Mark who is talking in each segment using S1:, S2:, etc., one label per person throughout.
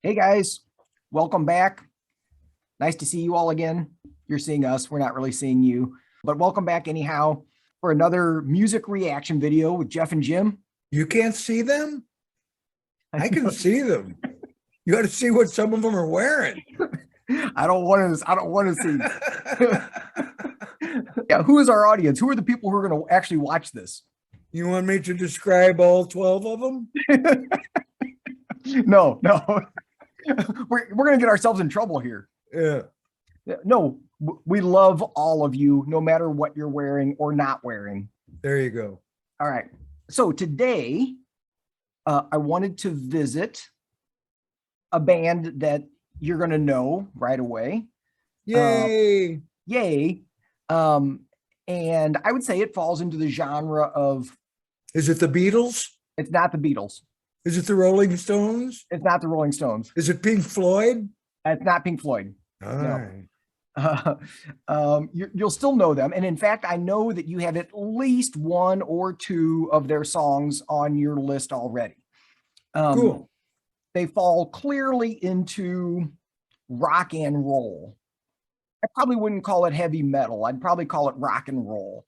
S1: Hey guys, welcome back. Nice to see you all again. You're seeing us, we're not really seeing you, but welcome back anyhow for another music reaction video with Jeff and Jim.
S2: You can't see them? I can see them. You got to see what some of them are wearing.
S1: I don't want to see. Yeah, who is our audience? Who are the people who are going to actually watch this?
S2: You want me to describe all 12 of them?
S1: No. We're going to get ourselves in trouble here.
S2: Yeah.
S1: No, we love all of you, no matter what you're wearing or not wearing.
S2: There you go.
S1: All right. So today, I wanted to visit a band that you're going to know right away.
S2: Yay.
S1: Yay. And I would say it falls into the genre of.
S2: Is it the Beatles?
S1: It's not the Beatles.
S2: Is it the Rolling Stones?
S1: It's not the Rolling Stones.
S2: Is it Pink Floyd?
S1: It's not Pink Floyd.
S2: All
S1: No.
S2: right.
S1: You'll still know them. And in fact, I know that you have at least one or two of their songs on your list already.
S2: Cool.
S1: They fall clearly into rock and roll. I probably wouldn't call it heavy metal. I'd probably call it rock and roll.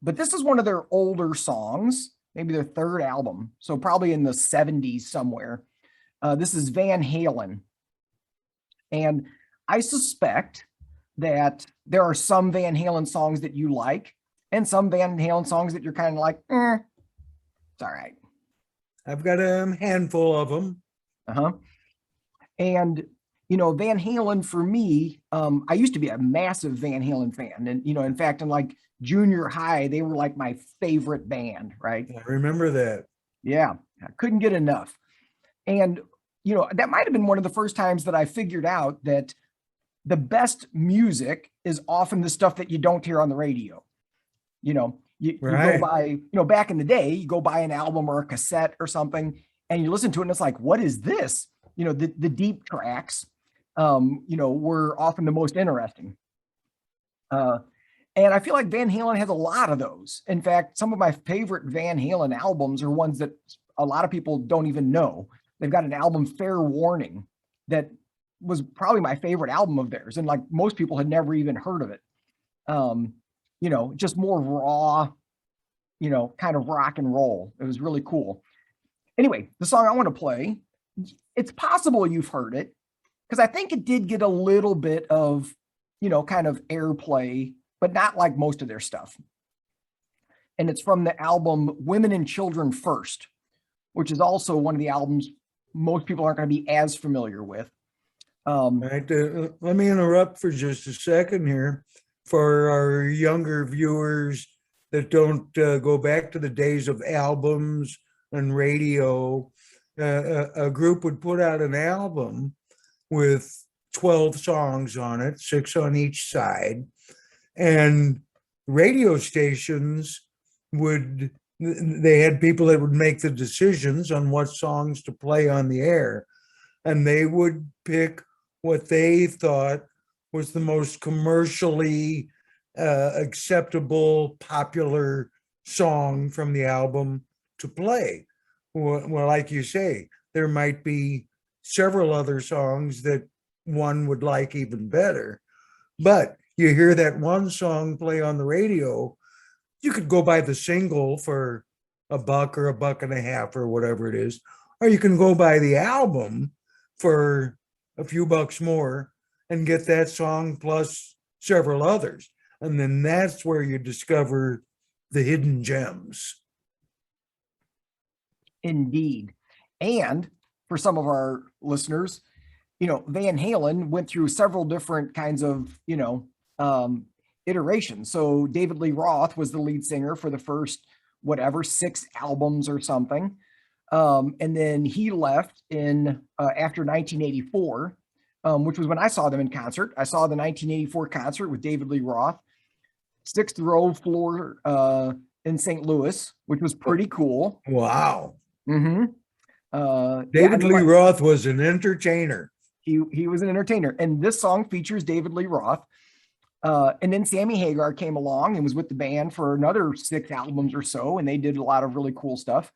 S1: But this is one of their older songs, maybe their third album. So probably in the 70s somewhere. This is Van Halen. And I suspect that there are some Van Halen songs that you like and some Van Halen songs that you're kind of like, it's all right.
S2: I've got a handful of them.
S1: And, Van Halen for me, I used to be a massive Van Halen fan. And, in fact, in like junior high, they were like my favorite band, right?
S2: I remember that.
S1: Yeah, I couldn't get enough. And, that might have been one of the first times that I figured out that the best music is often the stuff that you don't hear on the radio. You
S2: Right.
S1: go by, back in the day, you go buy an album or a cassette or something and you listen to it and it's like, what is this? The deep tracks, were often the most interesting. And I feel like Van Halen has a lot of those. In fact, some of my favorite Van Halen albums are ones that a lot of people don't even know. They've got an album, Fair Warning, that was probably my favorite album of theirs. And like most people had never even heard of it. Just more raw, kind of rock and roll. It was really cool. Anyway, the song I want to play, it's possible you've heard it because I think it did get a little bit of, kind of airplay, but not like most of their stuff. And it's from the album Women and Children First, which is also one of the albums most people aren't going to be as familiar with.
S2: Right. Let me interrupt for just a second here for our younger viewers that don't go back to the days of albums and radio. A group would put out an album with 12 songs on it, 6 on each side, and radio stations they had people that would make the decisions on what songs to play on the air, and they would pick what they thought was the most commercially acceptable, popular song from the album to play. Well, like you say, there might be several other songs that one would like even better. But you hear that one song play on the radio, you could go buy the single for $1 or $1.50 or whatever it is, or you can go buy the album for a few bucks more and get that song plus several others. And then that's where you discover the hidden gems.
S1: Indeed. And for some of our listeners, Van Halen went through several different kinds of, iterations. So David Lee Roth was the lead singer for the first, 6 albums or something. And then he left in after 1984, which was when I saw them in concert. I saw the 1984 concert with David Lee Roth, 6th row floor in St. Louis, which was pretty cool.
S2: Wow.
S1: Mm-hmm.
S2: David Lee Roth was an entertainer.
S1: He was an entertainer. And this song features David Lee Roth. And then Sammy Hagar came along and was with the band for another 6 albums or so. And they did a lot of really cool stuff.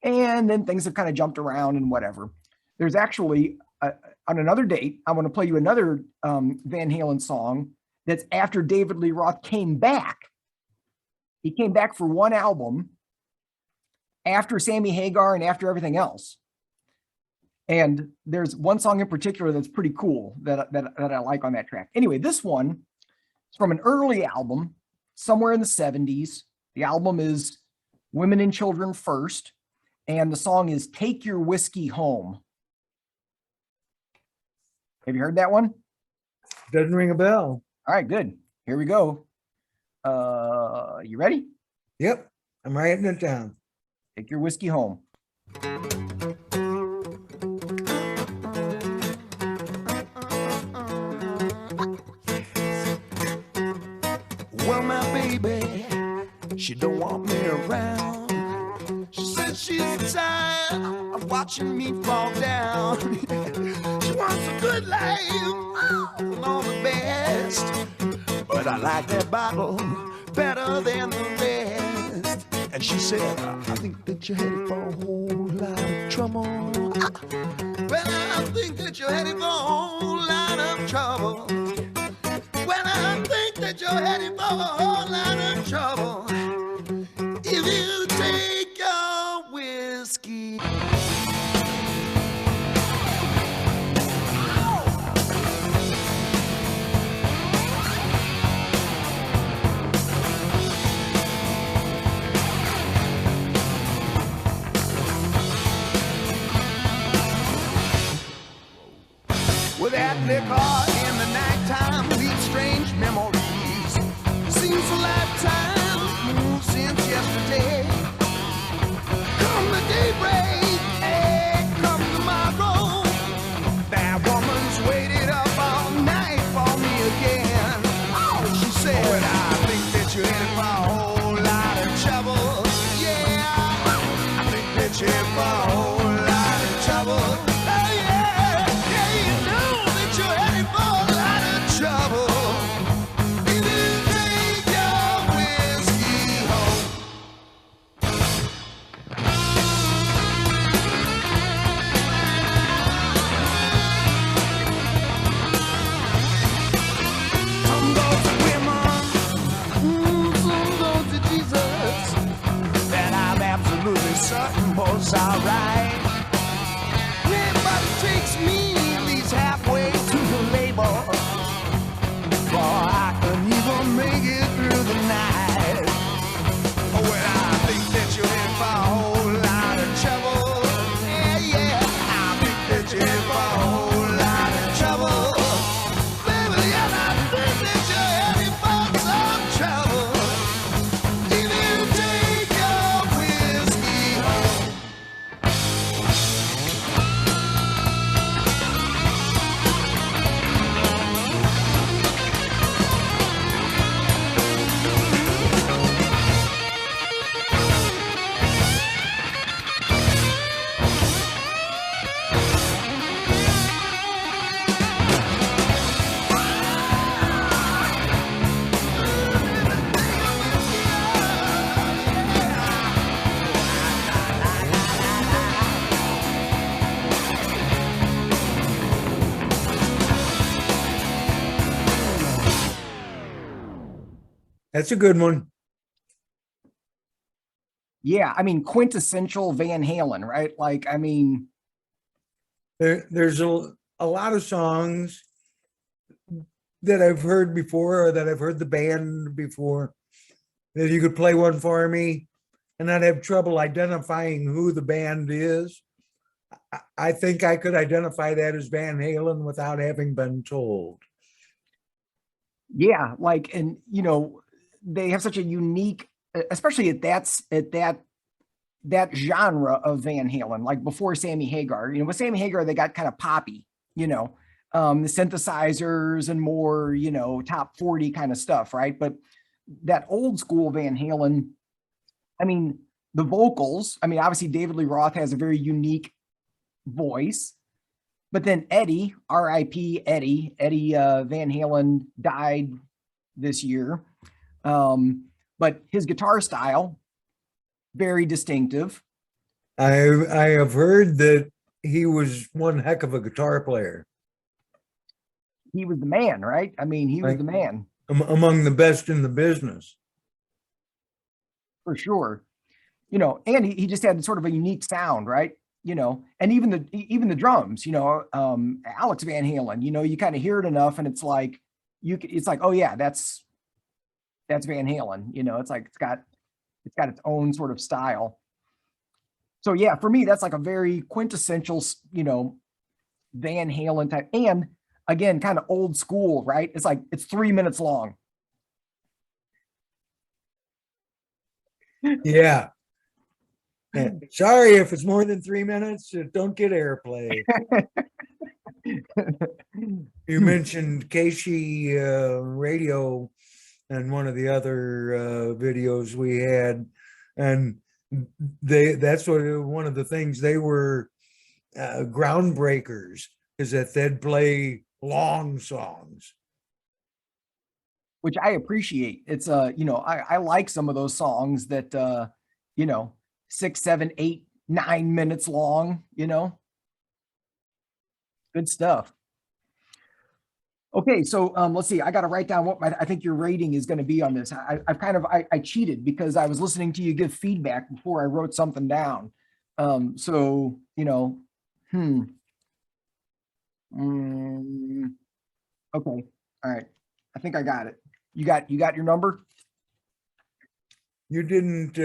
S1: And then things have kind of jumped around and whatever. There's actually on another date, I want to play you another Van Halen song that's after David Lee Roth came back. He came back for one album after Sammy Hagar and after everything else. And there's one song in particular that's pretty cool that I like on that track. Anyway, this one is from an early album, somewhere in the 70s. The album is Women and Children First, and the song is Take Your Whiskey Home. Have you heard that one?
S2: Doesn't ring a bell.
S1: All right, good. Here we go. You ready?
S2: Yep, I'm writing it down.
S1: Take your whiskey home.
S3: Well, my baby, she don't want me around. She says she's tired of watching me fall down. She wants a good life and all the best, but I like that bottle better than the rest. And she said, I think that you're headed for a whole lot of trouble. Well, I think that you're headed for a whole lot of trouble. Well, I think that you're headed for a whole lot of trouble. If you take your whiskey. With that liquor in the nighttime leaves strange memories. Seems a lifetime since yesterday. Come the daybreak, hey, come tomorrow. That woman's waited up all night for me again. Oh, she said, well, I think that you're headed for a whole lot of trouble. Yeah, I think that you're headed for a whole lot of trouble. Oh, yeah, yeah, you know that you're headed for a lot of trouble. If you take your whiskey home. Some go to women, some go to Jesus. That I'm absolutely certain was alright. Everybody takes me at least halfway to the label. For I can even make it through the night. Oh, well, I think that you're in for a whole lot of trouble. Yeah, yeah, I think that you're in for a whole lot of trouble. Baby, yeah, I think that you're headed for some trouble. If you take your whiskey home.
S2: That's a good one.
S1: Yeah, I mean, quintessential Van Halen, right? Like, I mean,
S2: There's a lot of songs that I've heard before, or that I've heard the band before, that you could play one for me and not have trouble identifying who the band is. I think I could identify that as Van Halen without having been told.
S1: yeah, like, and you know, they have such a unique, especially at that genre of Van Halen, like before Sammy Hagar. You know, with Sammy Hagar, they got kind of poppy, you know, the synthesizers and more, you know, top 40 kind of stuff, right? But that old school Van Halen, I mean, the vocals, I mean, obviously David Lee Roth has a very unique voice, but then Eddie, R.I.P. Eddie Van Halen died this year. But his guitar style, very distinctive.
S2: I have heard that he was one heck of a guitar player,
S1: He was the man, right? I mean, he was
S2: like
S1: the man
S2: among the best in the business.
S1: for sure. And he just had sort of a unique sound, right? And even the drums, Alex Van Halen, you kind of hear it enough and it's like it's like, oh yeah, that's Van Halen, it's like it's got its own sort of style. So yeah, for me, that's like a very quintessential, Van Halen type. And again, kind of old school, right? It's like it's 3 minutes long.
S2: Yeah. Sorry if it's more than 3 minutes, it don't get airplay. You mentioned Casey radio and one of the other videos we had, and that's one of the things they were groundbreakers, is that they'd play long songs.
S1: Which I appreciate. It's I like some of those songs that 6, 7, 8, 9 minutes long, good stuff. Okay, so let's see. I got to write down what I think your rating is going to be on this. I cheated because I was listening to you give feedback before I wrote something down. So okay, all right. I think I got it. You got your number?
S2: You didn't,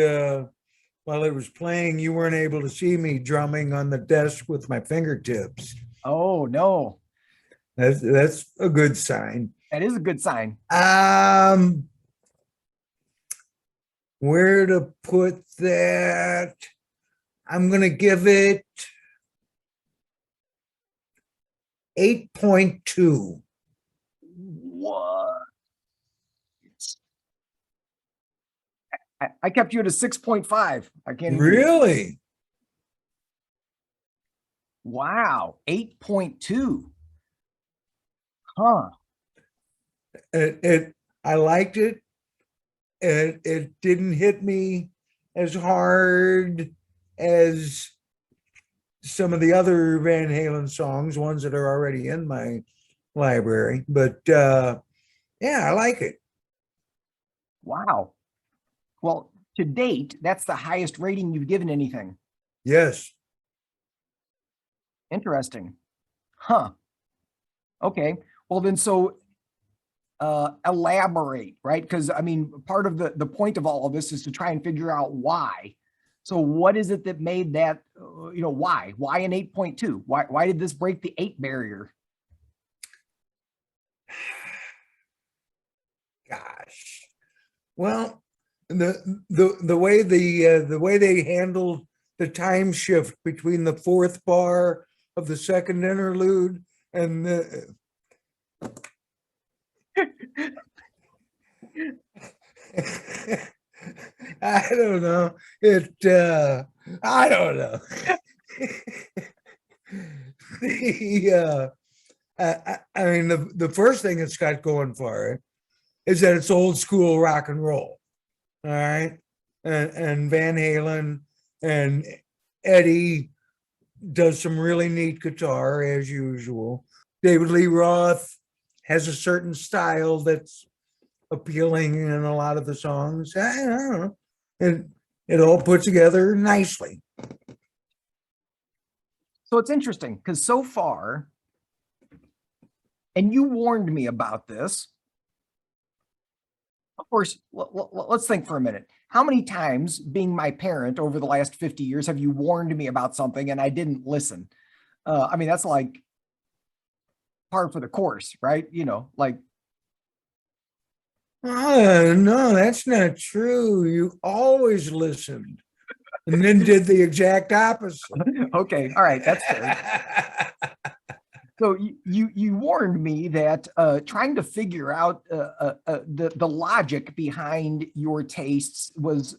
S2: while it was playing, you weren't able to see me drumming on the desk with my fingertips.
S1: Oh no,
S2: That's a good sign.
S1: that is a good sign.
S2: Where to put that? I'm gonna give it 8.2.
S1: What? I kept you at a 6.5. I can't even.
S2: Really?
S1: Wow, 8.2. Huh.
S2: I liked it. It didn't hit me as hard as some of the other Van Halen songs, ones that are already in my library. But yeah, I like it.
S1: Wow. Well, to date, that's the highest rating you've given anything.
S2: Yes.
S1: Interesting. Huh. Okay. Well, then, so elaborate, right? Because I mean, part of the point of all of this is to try and figure out why. So what is it that made that, why? Why an 8.2? Why did this break the 8 barrier?
S2: Gosh. Well, the way the way they handled the time shift between the fourth bar of the second interlude and the I don't know. I don't know. I mean, the first thing it's got going for it is that it's old school rock and roll. All right. And Van Halen and Eddie does some really neat guitar as usual. David Lee Roth has a certain style that's appealing in a lot of the songs. I don't know. It all put together nicely.
S1: So it's interesting because so far, and you warned me about this. Of course, let's think for a minute. How many times, being my parent over the last 50 years, have you warned me about something and I didn't listen? I mean, that's like par for the course, right? Like.
S2: No, that's not true. You always listened and then did the exact opposite.
S1: Okay, all right, that's fair. So you warned me that trying to figure out the logic behind your tastes was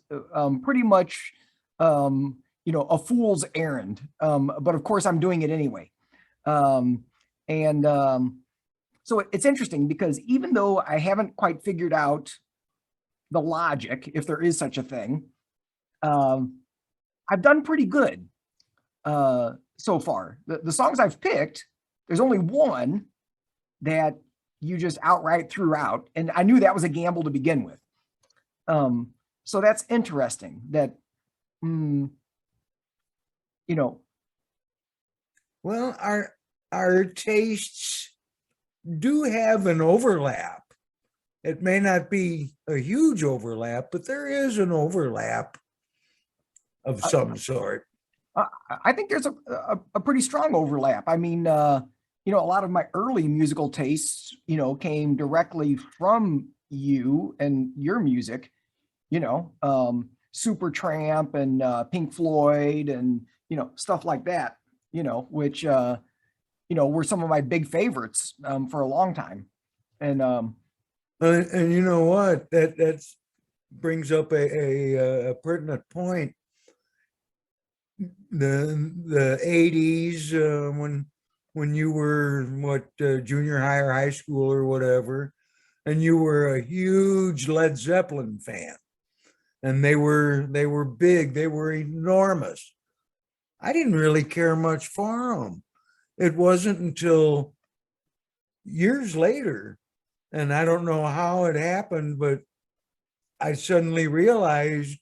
S1: pretty much a fool's errand. But of course, I'm doing it anyway. So it's interesting because even though I haven't quite figured out the logic, if there is such a thing, I've done pretty good. so far. The songs I've picked, there's only one that you just outright threw out, and I knew that was a gamble to begin with. So that's interesting. That you know,
S2: Well, our tastes do have an overlap. It may not be a huge overlap, but there is an overlap of some sort.
S1: I think there's a pretty strong overlap. I mean, a lot of my early musical tastes, came directly from you and your music, Supertramp and Pink Floyd and, stuff like that, which, were some of my big favorites for a long time. And
S2: And you know what? That's brings up a pertinent point. The 80s, when you were junior high or high school or whatever, and you were a huge Led Zeppelin fan, and they were big, they were enormous. I didn't really care much for them. It wasn't until years later, and I don't know how it happened, but I suddenly realized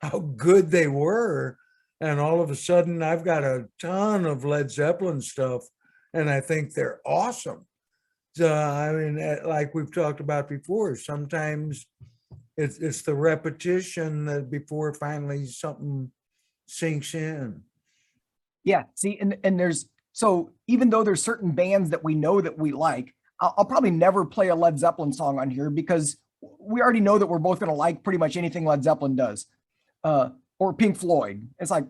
S2: how good they were. And all of a sudden, I've got a ton of Led Zeppelin stuff, and I think they're awesome. So, I mean, like we've talked about before, sometimes it's the repetition that before finally something sinks in.
S1: yeah, see, and there's, so even though there's certain bands that we know that we like, I'll probably never play a Led Zeppelin song on here because we already know that we're both going to like pretty much anything Led Zeppelin does. Or Pink Floyd. It's like,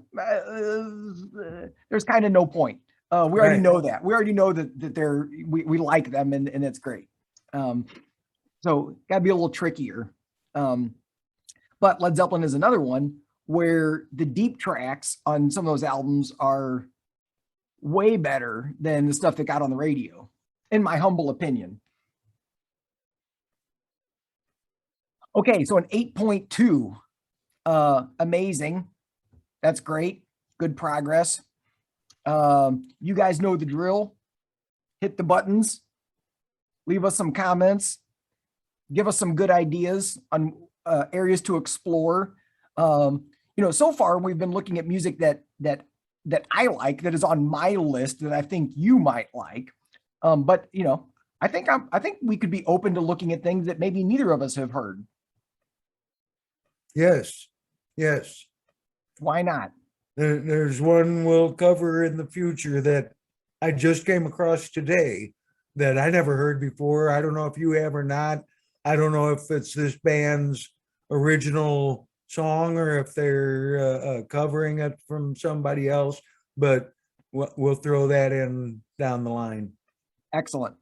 S1: there's kind of no point. We already
S2: Right.
S1: know that. We already know that we like them and it's great. So gotta be a little trickier. But Led Zeppelin is another one where the deep tracks on some of those albums are way better than the stuff that got on the radio, in my humble opinion. Okay, so an 8.2. Amazing. That's great. Good progress. You guys know the drill. Hit the buttons. Leave us some comments. Give us some good ideas on areas to explore. So far we've been looking at music that I like, that is on my list that I think you might like. But I think we could be open to looking at things that maybe neither of us have heard.
S2: Yes. Yes.
S1: Why not?
S2: There's one we'll cover in the future that I just came across today that I never heard before. I don't know if you have or not. I don't know if it's this band's original song or if they're covering it from somebody else, but we'll throw that in down the line.
S1: Excellent.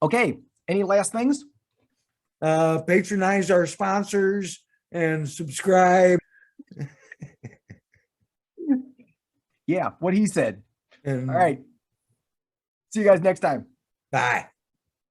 S1: Okay. Any last things?
S2: Patronize our sponsors and subscribe.
S1: Yeah, what he said.
S2: And
S1: All right. See you guys next time.
S2: bye.